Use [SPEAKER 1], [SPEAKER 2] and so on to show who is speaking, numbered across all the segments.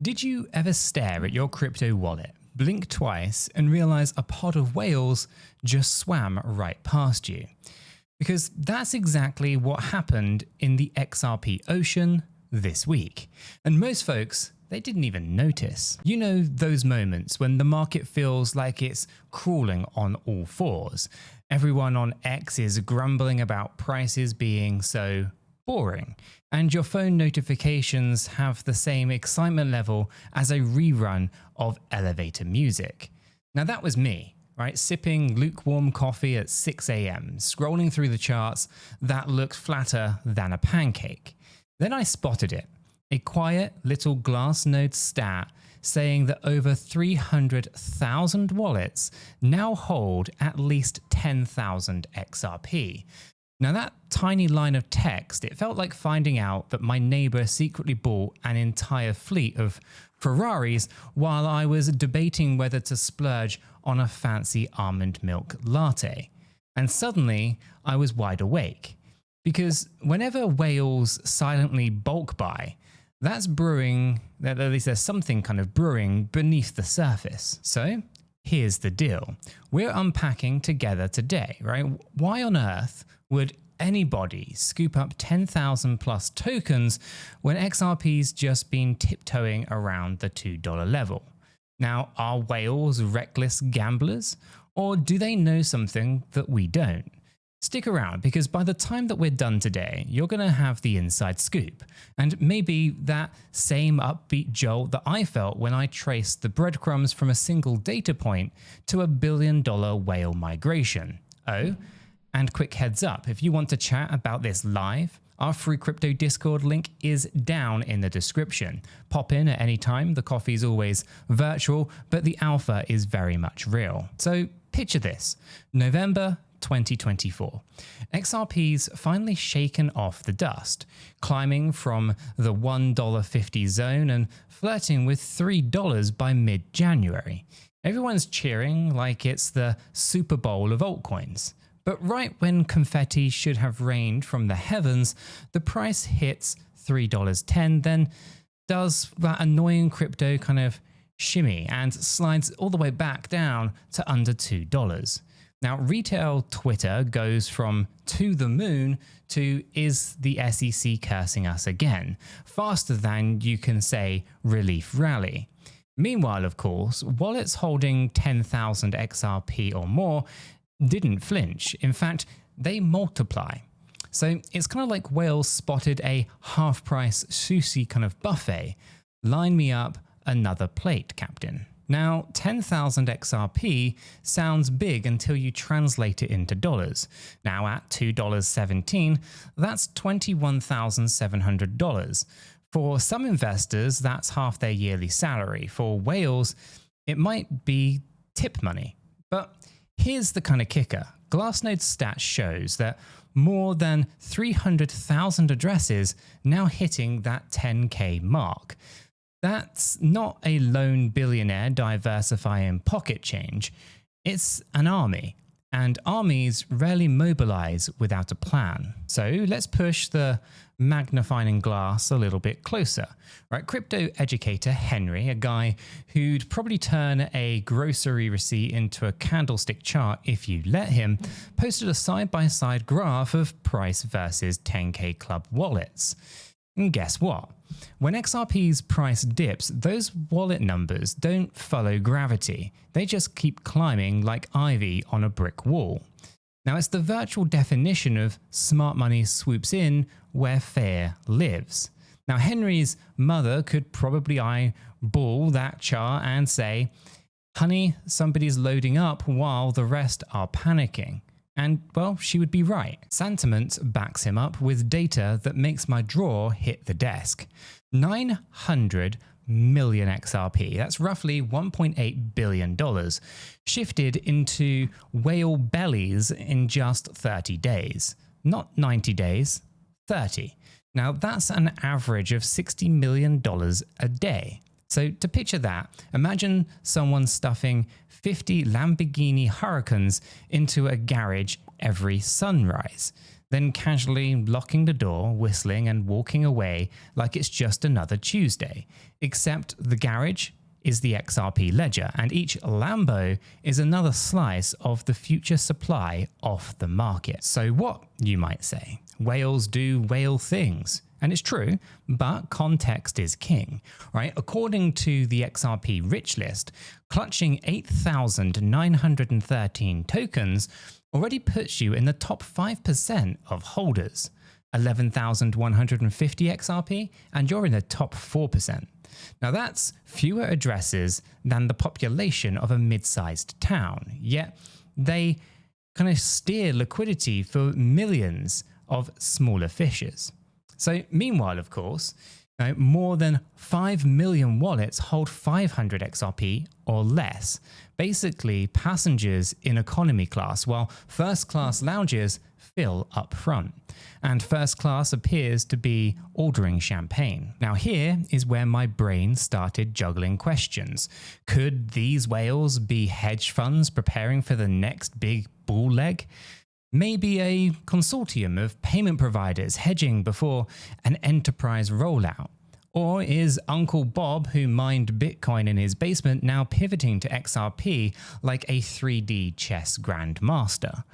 [SPEAKER 1] Did you ever stare at your crypto wallet, blink twice, and realize a pod of whales just swam right past you? Because that's exactly what happened in the XRP ocean this week. And most folks, they didn't even notice. You know those moments when the market feels like it's crawling on all fours. Everyone on X is grumbling about prices being so boring, and your phone notifications have the same excitement level as a rerun of elevator music. Now that was me, right? Sipping lukewarm coffee at 6 a.m, scrolling through the charts that looked flatter than a pancake. Then I spotted it, a quiet little Glassnode stat saying that over 300,000 wallets now hold at least 10,000 XRP. Now that tiny line of text, it felt like finding out that my neighbor secretly bought an entire fleet of Ferraris while I was debating whether to splurge on a fancy almond milk latte. And suddenly I was wide awake, because whenever whales silently bulk buy, that's brewing, at least there's something kind of brewing beneath the surface. So here's the deal. We're unpacking together today, right? Why on earth would anybody scoop up 10,000 plus tokens when XRP's just been tiptoeing around the $2 level? Now, are whales reckless gamblers, or do they know something that we don't? Stick around, because by the time that we're done today, you're going to have the inside scoop, and maybe that same upbeat jolt that I felt when I traced the breadcrumbs from a single data point to $1 billion whale migration. Oh, and quick heads up, if you want to chat about this live, our free crypto Discord link is down in the description. Pop in at any time, the coffee is always virtual, but the alpha is very much real. So picture this, November 2024. XRP's finally shaken off the dust, climbing from the $1.50 zone and flirting with $3 by mid-January. Everyone's cheering like it's the Super Bowl of altcoins. But right when confetti should have rained from the heavens, the price hits $3.10, then does that annoying crypto kind of shimmy and slides all the way back down to under $2. Now, retail Twitter goes from to the moon to is the SEC cursing us again, faster than you can say relief rally. Meanwhile, of course, wallets holding 10,000 XRP or more didn't flinch. In fact, they multiply. So it's kind of like whales spotted a half-price sushi kind of buffet. Line me up another plate, Captain. Now, 10,000 XRP sounds big until you translate it into dollars. Now at $2.17, that's $21,700. For some investors, that's half their yearly salary. For whales, it might be tip money. But here's the kind of kicker. Glassnode's stat shows that more than 300,000 addresses now hitting that 10K mark. That's not a lone billionaire diversifying pocket change. It's an army, and armies rarely mobilize without a plan. So let's push the magnifying glass a little bit closer. Right, crypto educator Henry, a guy who'd probably turn a grocery receipt into a candlestick chart if you let him, posted a side-by-side graph of price versus 10K club wallets. And guess what? When XRP's price dips, those wallet numbers don't follow gravity. They just keep climbing like ivy on a brick wall. Now, it's the virtual definition of smart money swoops in where fear lives. Now, Henry's mother could probably eyeball that chart and say, "Honey, somebody's loading up while the rest are panicking." And, well, she would be right. Sentiment backs him up with data that makes my drawer hit the desk. 900 million XRP, that's roughly $1.8 billion, shifted into whale bellies in just 30 days. Not 90 days, 30. Now, that's an average of $60 million a day. So to picture that, imagine someone stuffing 50 Lamborghini Hurricanes into a garage every sunrise. then casually locking the door, whistling and walking away like it's just another Tuesday, except the garage is the XRP ledger, and each Lambo is another slice of the future supply off the market. So what, you might say? Whales do whale things. And it's true, but context is king, right? According to the XRP rich list, clutching 8,913 tokens already puts you in the top 5% of holders. 11,150 XRP, and you're in the top 4%. Now that's fewer addresses than the population of a mid-sized town, yet they kind of steer liquidity for millions of smaller fishes. So meanwhile, of course, more than 5 million wallets hold 500 XRP or less, basically passengers in economy class, while first class lounges fill up front. And first class appears to be ordering champagne. Now here is where my brain started juggling questions. Could these whales be hedge funds preparing for the next big bull leg? Maybe a consortium of payment providers hedging before an enterprise rollout? Or is Uncle Bob, who mined Bitcoin in his basement, now pivoting to XRP like a 3D chess grandmaster?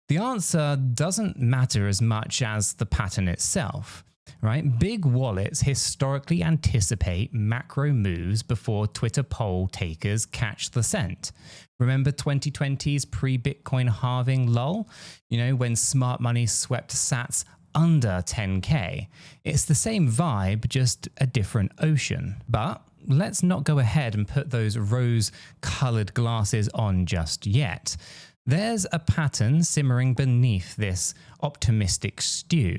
[SPEAKER 1] The answer doesn't matter as much as the pattern itself, right? Big wallets historically anticipate macro moves before Twitter poll takers catch the scent. Remember 2020's pre-Bitcoin halving lull? When smart money swept sats under 10K. It's the same vibe, just a different ocean. But let's not go ahead and put those rose-colored glasses on just yet. There's a pattern simmering beneath this optimistic stew.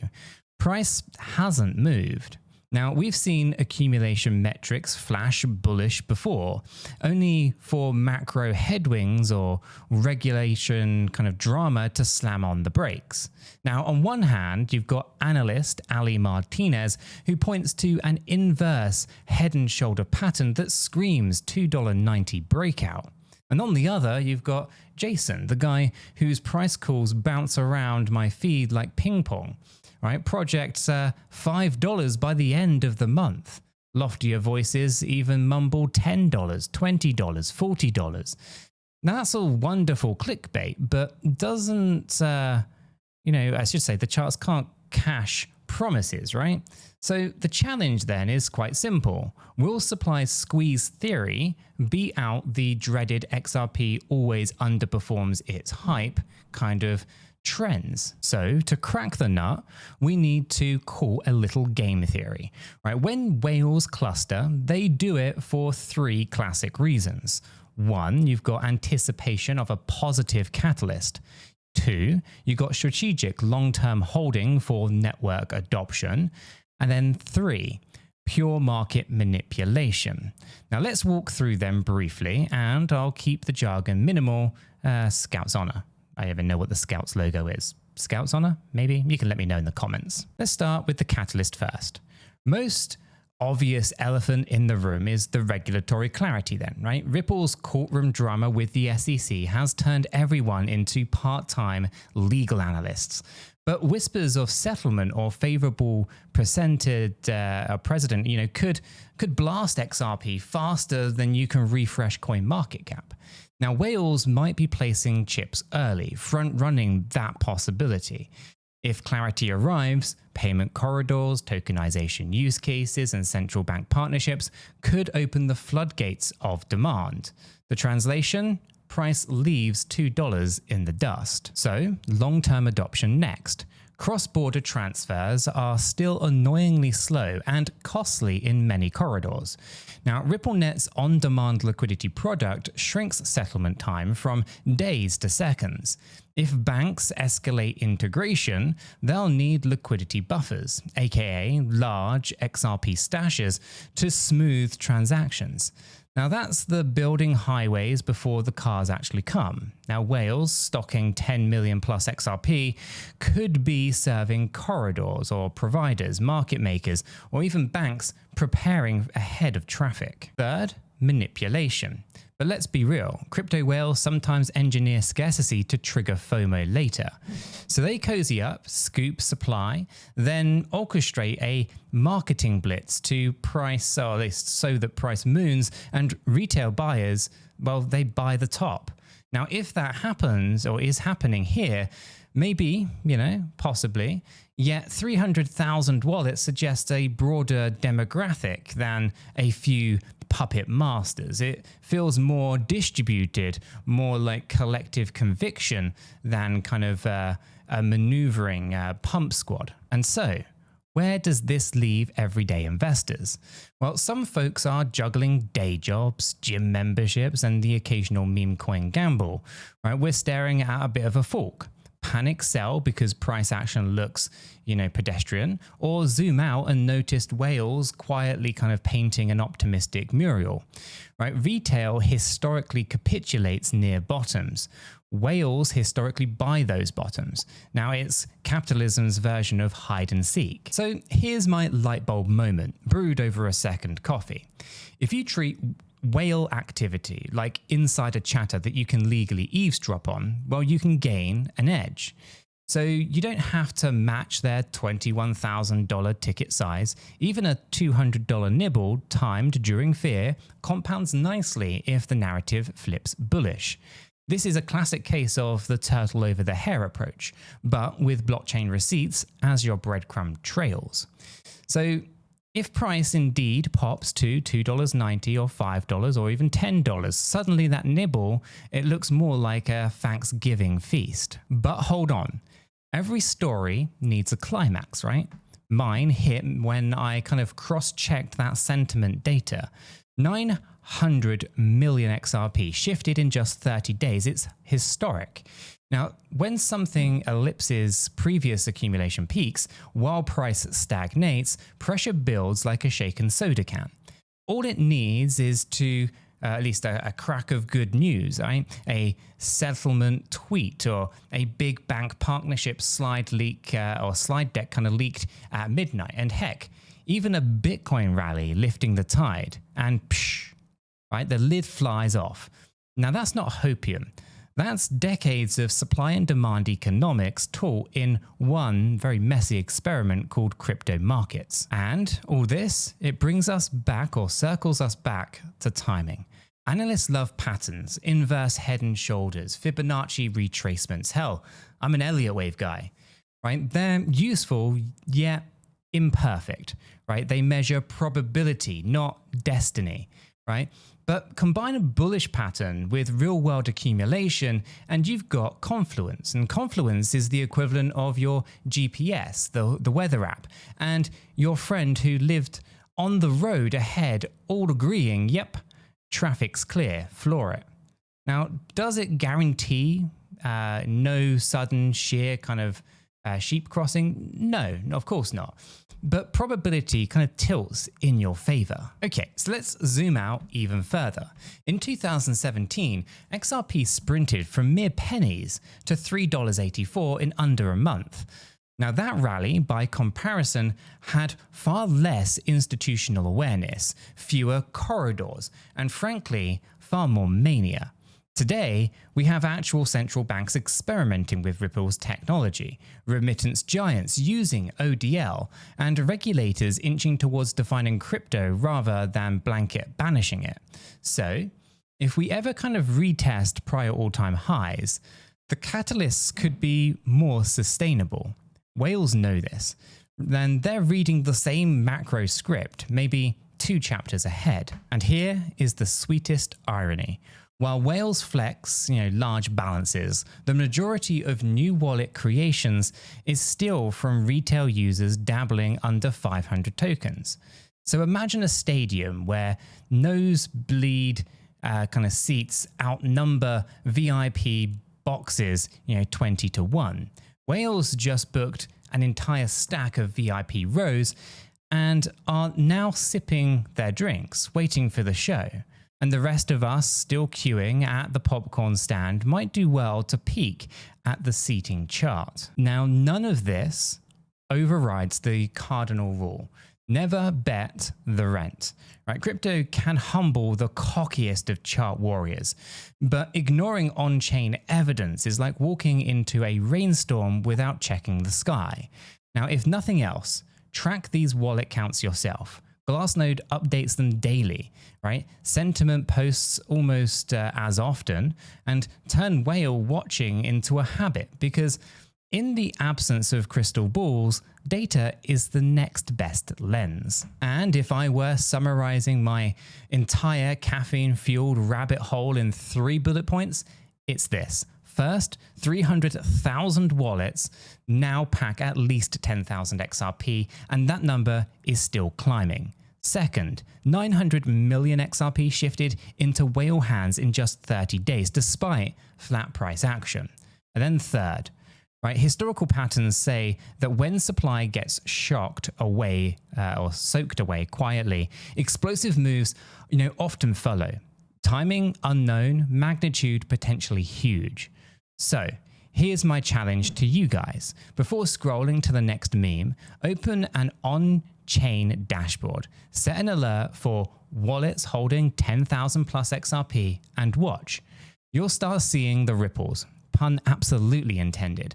[SPEAKER 1] Price hasn't moved. Now, we've seen accumulation metrics flash bullish before, only for macro headwinds or regulation kind of drama to slam on the brakes. Now, on one hand, you've got analyst Ali Martinez, who points to an inverse head and shoulder pattern that screams $2.90 breakout. And on the other, you've got Jason, the guy whose price calls bounce around my feed like ping pong. Right, projects $5 by the end of the month. Loftier voices even mumble $10, $20, $40. Now that's all wonderful clickbait, but doesn't, I should say the charts can't cash promises, right? So the challenge then is quite simple. Will supply squeeze theory beat out the dreaded XRP always underperforms its hype kind of trends? So to crack the nut, we need to call a little game theory, right? When whales cluster, they do it for three classic reasons. One, you've got anticipation of a positive catalyst. Two, you've got strategic long-term holding for network adoption. And then three, pure market manipulation. Now let's walk through them briefly, and I'll keep the jargon minimal. Scouts honor. I even know what the Scouts logo is. Scouts honor? Maybe? You can let me know in the comments. Let's start with the catalyst first. Most obvious elephant in the room is the regulatory clarity then, right? Ripple's courtroom drama with the SEC has turned everyone into part-time legal analysts. But whispers of settlement or favorable precedent, could blast XRP faster than you can refresh CoinMarketCap. Now, whales might be placing chips early, front-running that possibility. If clarity arrives, payment corridors, tokenization use cases, and central bank partnerships could open the floodgates of demand. The translation? Price leaves $2 in the dust. So, long-term adoption next. Cross-border transfers are still annoyingly slow and costly in many corridors. Now, RippleNet's on-demand liquidity product shrinks settlement time from days to seconds. If banks escalate integration, they'll need liquidity buffers, aka large XRP stashes, to smooth transactions. Now that's the building highways before the cars actually come. Now whales stocking 10 million plus XRP could be serving corridors or providers, market makers, or even banks preparing ahead of traffic. Third, manipulation. But let's be real, crypto whales sometimes engineer scarcity to trigger FOMO later. So they cozy up, scoop supply, then orchestrate a marketing blitz to price, or at least so that price moons, and retail buyers, well, they buy the top. Now, if that happens or is happening here, maybe, possibly, yet 300,000 wallets suggests a broader demographic than a few puppet masters. It feels more distributed, more like collective conviction than kind of a maneuvering pump squad. And so, where does this leave everyday investors? Well, some folks are juggling day jobs, gym memberships, and the occasional meme coin gamble. Right? We're staring at a bit of a fork. Panic sell because price action looks, pedestrian, or zoom out and notice whales quietly kind of painting an optimistic mural. Right? Retail historically capitulates near bottoms. Whales historically buy those bottoms. Now it's capitalism's version of hide and seek. So here's my light bulb moment, brewed over a second coffee. If you treat whale activity like insider chatter that you can legally eavesdrop on, well, you can gain an edge. So you don't have to match their $21,000 ticket size. Even a $200 nibble timed during fear compounds nicely if the narrative flips bullish. This is a classic case of the turtle over the hare approach, but with blockchain receipts as your breadcrumb trails. So if price indeed pops to $2.90 or $5 or even $10, suddenly that nibble, it looks more like a Thanksgiving feast. But hold on, every story needs a climax, right? Mine hit when I kind of cross-checked that sentiment data. 900 million XRP shifted in just 30 days. It's historic. Now, when something ellipses previous accumulation peaks while price stagnates, pressure builds like a shaken soda can. All it needs is to at least a crack of good news, right? A settlement tweet or a big bank partnership slide leak or slide deck kind of leaked at midnight. And heck, even a Bitcoin rally lifting the tide and psh, right? The lid flies off. Now that's not hopium. That's decades of supply and demand economics taught in one very messy experiment called crypto markets. And all this, it brings us back or circles us back to timing. Analysts love patterns, inverse head and shoulders, Fibonacci retracements. Hell, I'm an Elliott wave guy, right? They're useful, yet imperfect, right? They measure probability, not destiny, right? But combine a bullish pattern with real-world accumulation and you've got confluence. And confluence is the equivalent of your GPS, the weather app, and your friend who lived on the road ahead all agreeing, yep, traffic's clear, floor it. Now, does it guarantee no sudden sheer kind of sheep crossing? No, of course not. But probability kind of tilts in your favor. Okay, so let's zoom out even further. In 2017, XRP sprinted from mere pennies to $3.84 in under a month. Now that rally, by comparison, had far less institutional awareness, fewer corridors, and frankly, far more mania. Today, we have actual central banks experimenting with Ripple's technology, remittance giants using ODL, and regulators inching towards defining crypto rather than blanket banishing it. So, if we ever kind of retest prior all-time highs, the catalysts could be more sustainable. Whales know this. Then they're reading the same macro script, maybe 2 chapters ahead. And here is the sweetest irony. While whales flex, large balances, the majority of new wallet creations is still from retail users dabbling under 500 tokens. So imagine a stadium where nosebleed kind of seats outnumber VIP boxes, 20 to 1. Whales just booked an entire stack of VIP rows and are now sipping their drinks, waiting for the show. And the rest of us still queuing at the popcorn stand might do well to peek at the seating chart. Now, none of this overrides the cardinal rule Never bet the rent. Right? Crypto can humble the cockiest of chart warriors, but ignoring on-chain evidence is like walking into a rainstorm without checking the sky. Now, if nothing else, track these wallet counts yourself. Glassnode updates them daily, right? Sentiment posts almost as often, and turn whale watching into a habit, because in the absence of crystal balls, data is the next best lens. And if I were summarizing my entire caffeine-fueled rabbit hole in 3 bullet points, it's this. First, 300,000 wallets now pack at least 10,000 XRP, and that number is still climbing. Second, 900 million XRP shifted into whale hands in just 30 days, despite flat price action. And then third, right, historical patterns say that when supply gets shocked away or soaked away quietly, explosive moves, often follow. Timing unknown, magnitude potentially huge. So here's my challenge to you guys. Before scrolling to the next meme, open an on-chain dashboard, set an alert for wallets holding 10,000 plus XRP, and watch. You'll start seeing the ripples. Pun absolutely intended,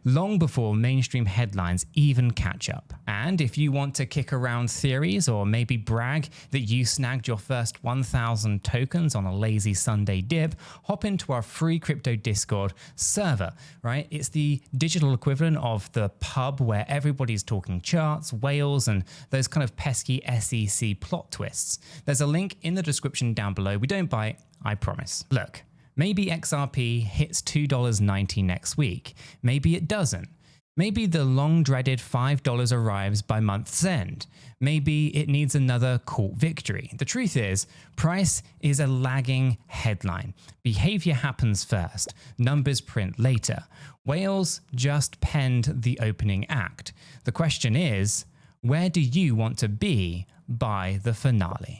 [SPEAKER 1] long before mainstream headlines even catch up. And if you want to kick around theories or maybe brag that you snagged your first 1,000 tokens on a lazy Sunday dip, hop into our free crypto Discord server, right? It's the digital equivalent of the pub where everybody's talking charts, whales, and those kind of pesky SEC plot twists. There's a link in the description down below. We don't bite, I promise. Look. Maybe XRP hits $2.90 next week. Maybe it doesn't. Maybe the long-dreaded $5 arrives by month's end. Maybe it needs another court victory. The truth is, price is a lagging headline. Behavior happens first. Numbers print later. Whales just penned the opening act. The question is, where do you want to be by the finale?